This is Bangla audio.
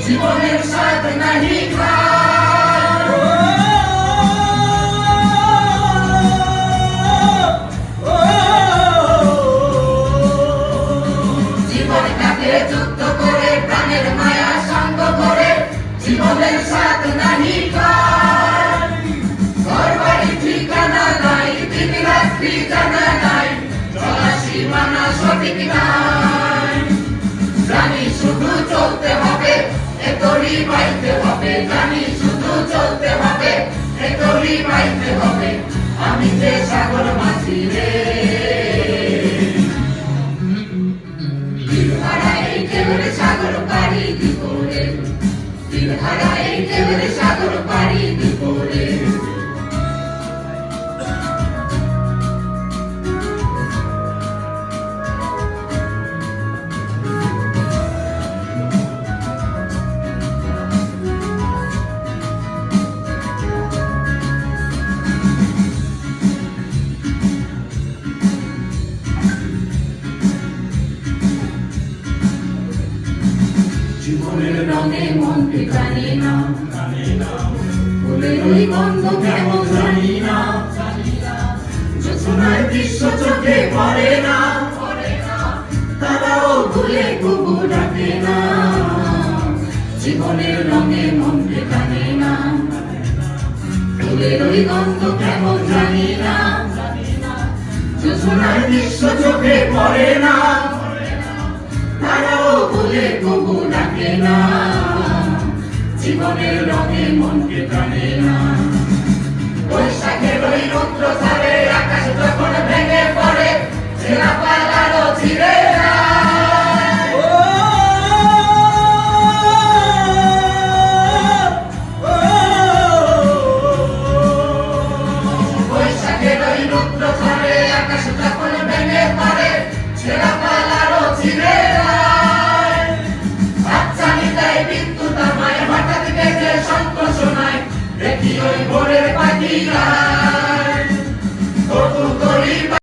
জীবনের স্বাদ নাহি জীবনটাকে যুক্ত করে প্রাণের মায়া সঙ্গ করে জীবনের স্বাদ নাহি ঘর বাড়ি ঠিকানা নাই দিন রাত্রি জানা নাই চলা সীমানা সঠিক নাই জানি শুধু চলতে হবে এতরি পাইতে হবে জানি শুধু চলতে হবে এতরি পাইতে হবে আমি যে সাগর মাঝি রে দিলহারা এই ঢেউরে সাগর পাড়ি দিব রে দিলহারা এই ঢেউরে সাগর পাড়ি দিব রে জীবনের রঙে মনকে জানি না ফুলের ওই গন্ধ কেমন জানি না জোছনার দৃশ্য চোখে পড়ে না তারাও ভুলে কুবু ডাকে না জীবনের রঙে মনকে জানি না ফুলের ওই গন্ধ কেমন জানি না জোছনার দৃশ্য চোখে পড়ে না তারাও ভুলে কুবু ডাকে না জীবনের রঙে মনকে টানে না বৈশাখের ওই রৌদ্র ঝড়ে আকাশ যখন ভেঙে পড়ে ছেঁড়া পালালো ছিঁড়ে